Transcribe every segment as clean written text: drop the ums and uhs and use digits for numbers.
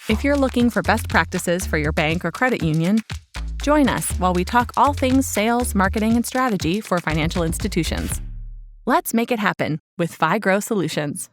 If you're looking for best practices for your bank or credit union, join us while we talk all things sales, marketing, and strategy for financial institutions. Let's make it happen with FiGrow Solutions.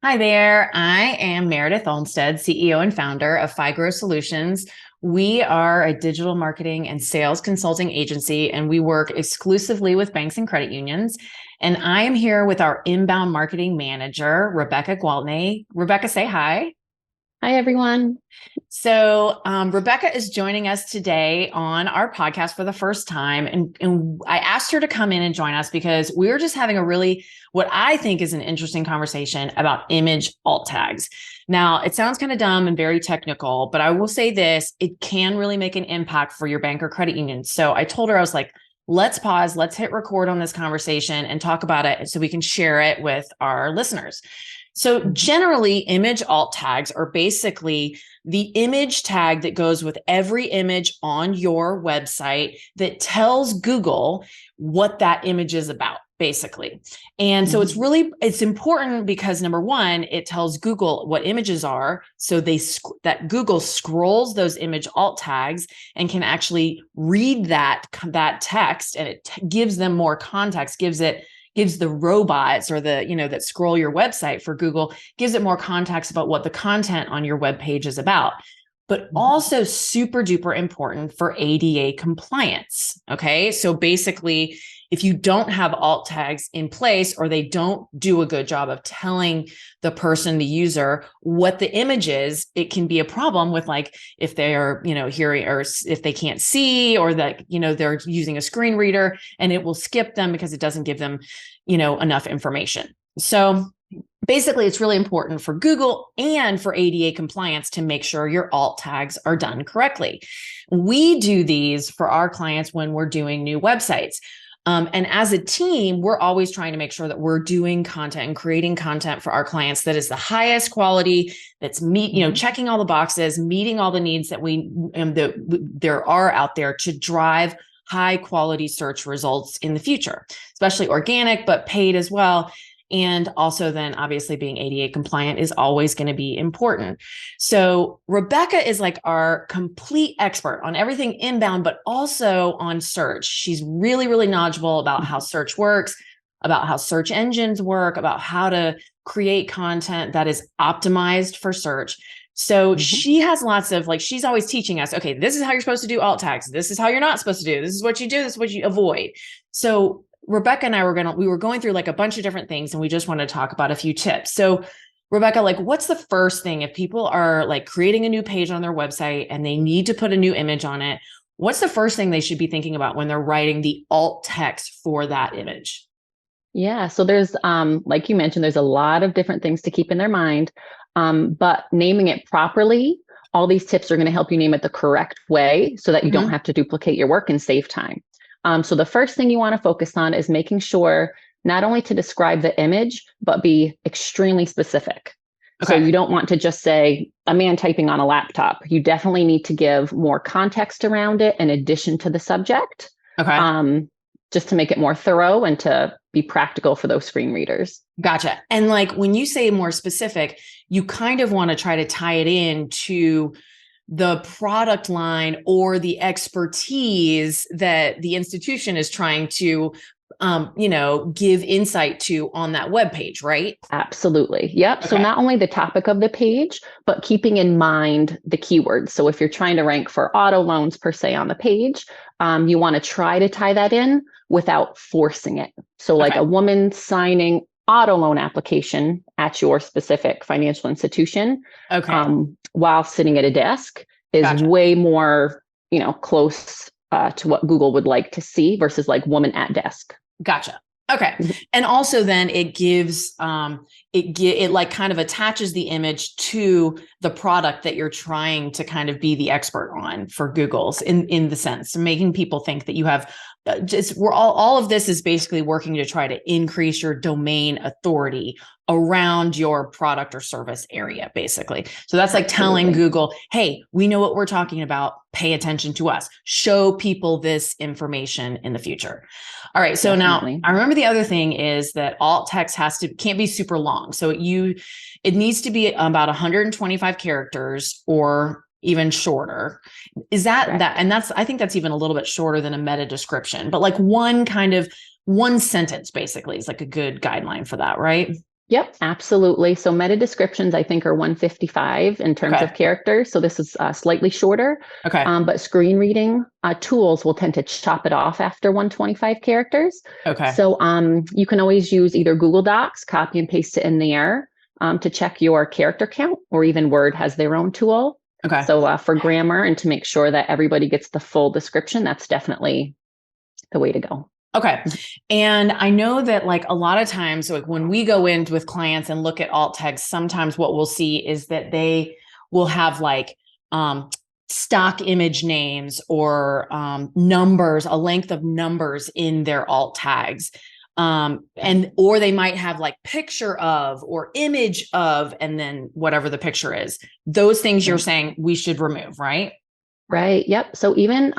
Hi there. I am Meredith Olmstead, CEO and founder of FiGrow Solutions. We are a digital marketing and sales consulting agency, and we work exclusively with banks and credit unions. And I am here with our inbound marketing manager, Rebecca Gwaltney. Rebecca, say hi. Hi, everyone. So Rebecca is joining us today on our podcast for the first time. And I asked her to come in and join us because we were just having a really, what I think is an interesting conversation about image alt tags. Now, it sounds kind of dumb and very technical, but I will say this, it can really make an impact for your bank or credit union. So I told her, I was like, let's pause, let's hit record on this conversation and talk about it so we can share it with our listeners. So generally, image alt tags are basically the image tag that goes with every image on your website that tells Google what that image is about, basically. And so it's important because number one, it tells Google what images are. So that Google scrolls those image alt tags and can actually read that text, and it gives them more context, gives the robots or that scroll your website for Google, gives it more context about what the content on your web page is about, but also super duper important for ADA compliance. Okay. So basically, if you don't have alt tags in place, or they don't do a good job of telling the person, the user, what the image is, it can be a problem with, like, if they are, hearing, or if they can't see, or that, they're using a screen reader and it will skip them because it doesn't give them, enough information. So basically, it's really important for Google and for ADA compliance to make sure your alt tags are done correctly. We do these for our clients when we're doing new websites. And as a team, we're always trying to make sure that we're doing content and creating content for our clients that is the highest quality, that's checking all the boxes, meeting all the needs that there are out there to drive high quality search results in the future, especially organic, but paid as well. And also then obviously being ADA compliant is always going to be important. So Rebecca is like our complete expert on everything inbound, but also on search. She's really, really knowledgeable about how search works, about how search engines work, about how to create content that is optimized for search. So she has lots of, she's always teaching us, okay, this is how you're supposed to do alt tags. This is how you're not supposed to do. This is what you do. This is what you avoid. So Rebecca and I we were going through like a bunch of different things, and we just want to talk about a few tips. So Rebecca, what's the first thing if people are creating a new page on their website and they need to put a new image on it? What's the first thing they should be thinking about when they're writing the alt text for that image? Yeah. So there's, like you mentioned, there's a lot of different things to keep in their mind, but naming it properly, all these tips are going to help you name it the correct way so that you don't have to duplicate your work and save time. So the first thing you want to focus on is making sure not only to describe the image, but be extremely specific. Okay. So you don't want to just say a man typing on a laptop. You definitely need to give more context around it in addition to the subject. Okay. Just to make it more thorough and to be practical for those screen readers. Gotcha. And when you say more specific, you kind of want to try to tie it in to the product line or the expertise that the institution is trying to, give insight to on that web page, right? Absolutely. Yep. Okay. So not only the topic of the page, but keeping in mind the keywords. So if you're trying to rank for auto loans per se on the page, you want to try to tie that in without forcing it. So a woman signing auto loan application at your specific financial institution, while sitting at a desk is way more, close to what Google would like to see versus woman at desk. Gotcha. Okay. And also then it gives, it kind of attaches the image to the product that you're trying to kind of be the expert on for Google's in the sense of making people think that you have just we're all of this is basically working to try to increase your domain authority around your product or service area, basically. So that's like telling Google, hey, we know what we're talking about. Pay attention to us. Show people this information in the future. All right. So now I remember the other thing is that alt text can't be super long. So it needs to be about 125 characters or even shorter. Is that, and I think that's even a little bit shorter than a meta description, but like one sentence basically is like a good guideline for that, right? Yep, absolutely. So meta descriptions, I think, are 155 in terms of characters. So this is slightly shorter. Okay. But screen reading tools will tend to chop it off after 125 characters. Okay. So you can always use either Google Docs, copy and paste it in there to check your character count, or even Word has their own tool. Okay. So for grammar and to make sure that everybody gets the full description, that's definitely the way to go. Okay. And I know that like a lot of times, like when we go in with clients and look at alt text, sometimes what we'll see is that they will have like stock image names or numbers, a length of numbers in their alt tags. Or they might have like picture of or image of, and then whatever the picture is. Those things you're saying we should remove, right? Right. Yep. So even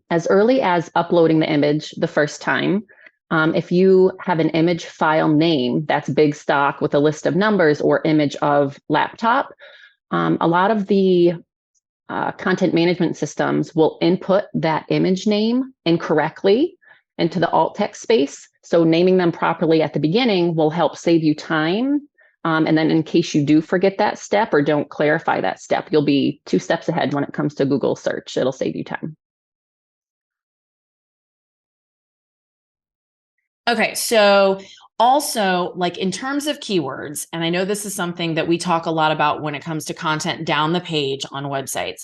as early as uploading the image the first time, if you have an image file name that's big stock with a list of numbers or image of laptop, a lot of the content management systems will input that image name incorrectly into the alt text space. So naming them properly at the beginning will help save you time. And then in case you do forget that step or don't clarify that step, you'll be 2 steps ahead when it comes to Google search. It'll save you time. Okay. So also like in terms of keywords, and I know this is something that we talk a lot about when it comes to content down the page on websites,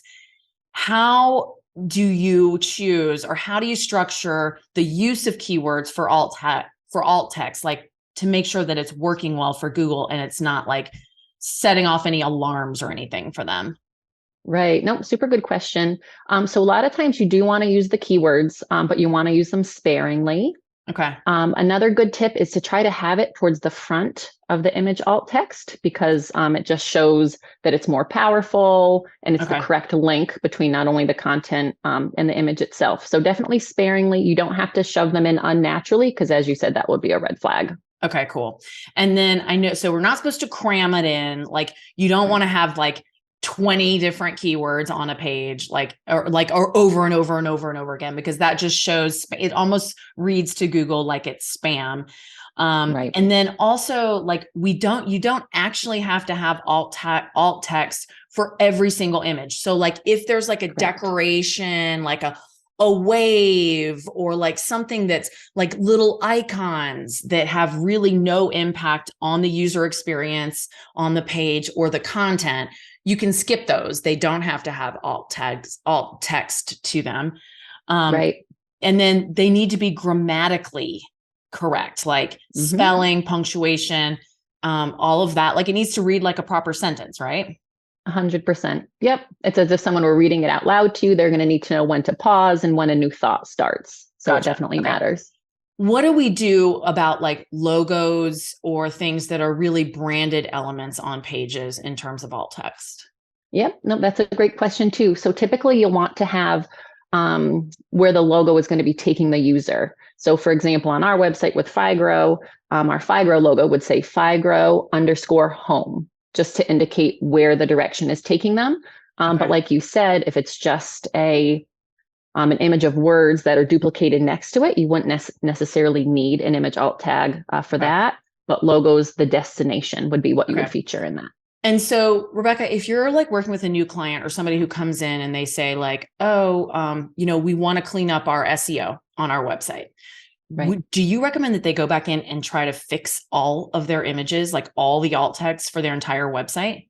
how do you choose or how do you structure the use of keywords for alt text? Like, to make sure that it's working well for Google and it's not like setting off any alarms or anything for them? Right. No, super good question. So a lot of times you do want to use the keywords, but you want to use them sparingly. Okay. Another good tip is to try to have it towards the front of the image alt text because it just shows that it's more powerful and it's the correct link between not only the content and the image itself. So definitely sparingly. You don't have to shove them in unnaturally because, as you said, that would be a red flag. Okay, cool. And then I know, so we're not supposed to cram it in. Like you don't want to have like 20 different keywords on a page, or over and over and over and over again, because that just shows, it almost reads to Google like it's spam. Right. And then also like you don't actually have to have alt text for every single image. So like if there's like a decoration, like a wave or like something that's like little icons that have really no impact on the user experience on the page or the content, you can skip those. They don't have to have alt text to them. Right. And then they need to be grammatically correct, like spelling, punctuation, all of that. Like it needs to read like a proper sentence, right? 100%. Yep. It's as if someone were reading it out loud to you. They're going to need to know when to pause and when a new thought starts. So It definitely matters. What do we do about like logos or things that are really branded elements on pages in terms of alt text? Yep. No, that's a great question too. So typically you'll want to have where the logo is going to be taking the user. So for example, on our website with Figro, our Figro logo would say Figro_home. Just to indicate where the direction is taking them. But like you said, if it's just an image of words that are duplicated next to it, you wouldn't necessarily need an image alt tag for that. But logos, the destination would be what you would feature in that. And so, Rebecca, if you're like working with a new client or somebody who comes in and they say like, we want to clean up our SEO on our website. Right. Do you recommend that they go back in and try to fix all of their images, like all the alt text for their entire website?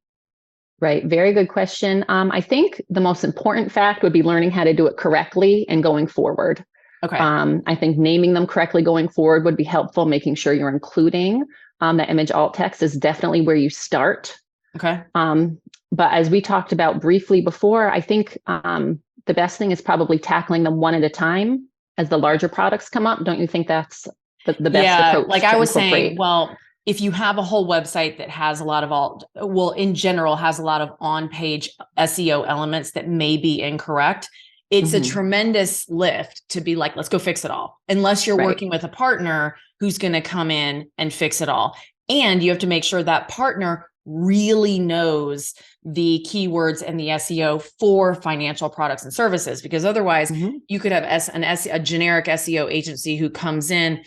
Right. Very good question. I think the most important fact would be learning how to do it correctly and going forward. Okay. I think naming them correctly going forward would be helpful. Making sure you're including the image alt text is definitely where you start. Okay. But as we talked about briefly before, I think the best thing is probably tackling them one at a time. as the larger products come up, don't you think that's the best Yeah, approach like to I was incorporate? saying, well, if you have a whole website that has a lot of in general, has a lot of on-page SEO elements that may be incorrect, it's a tremendous lift to be like, let's go fix it all. Unless you're Right. working with a partner who's going to come in and fix it all. And you have to make sure that partner really knows the keywords and the SEO for financial products and services, because otherwise you could have a generic SEO agency who comes in,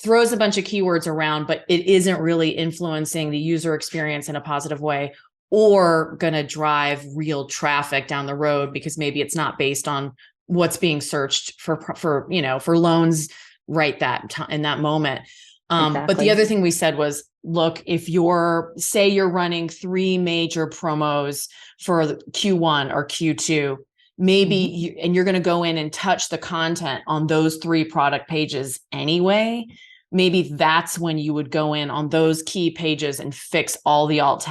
throws a bunch of keywords around, but it isn't really influencing the user experience in a positive way, or going to drive real traffic down the road because maybe it's not based on what's being searched for loans right in that moment. But the other thing we said was, look, if you're running 3 major promos for Q1 or Q2, maybe and you're going to go in and touch the content on those 3 product pages anyway, maybe that's when you would go in on those key pages and fix all the alt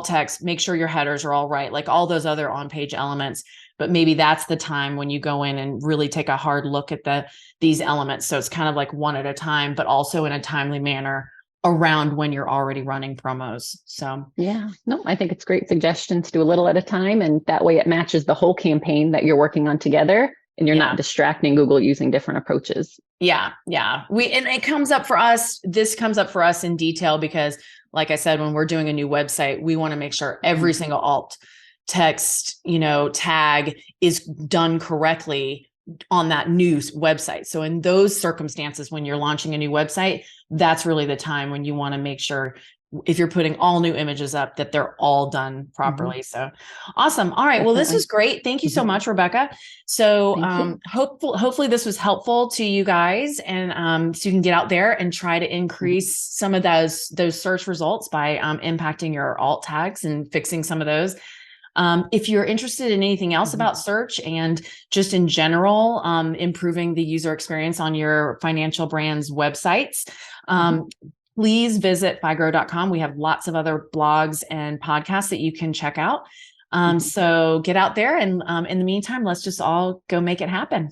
text, make sure your headers are all right, like all those other on-page elements. But maybe that's the time when you go in and really take a hard look at these elements. So it's kind of like one at a time, but also in a timely manner around when you're already running promos. So yeah, no, I think it's a great suggestion to do a little at a time. And that way it matches the whole campaign that you're working on together, and you're not distracting Google using different approaches. Yeah. Yeah. And it comes up for us. This comes up for us in detail because, like I said, when we're doing a new website, we want to make sure every single alt text, tag is done correctly on that new website. So in those circumstances, when you're launching a new website, that's really the time when you want to make sure, if you're putting all new images up, that they're all done properly. So awesome. All right. Well, this was great. Thank you so much, Rebecca. So hopefully this was helpful to you guys, and so you can get out there and try to increase some of those search results by impacting your alt tags and fixing some of those. If you're interested in anything else about search and just in general, improving the user experience on your financial brands websites, please visit FIgrow.com. We have lots of other blogs and podcasts that you can check out. So get out there, and in the meantime, let's just all go make it happen.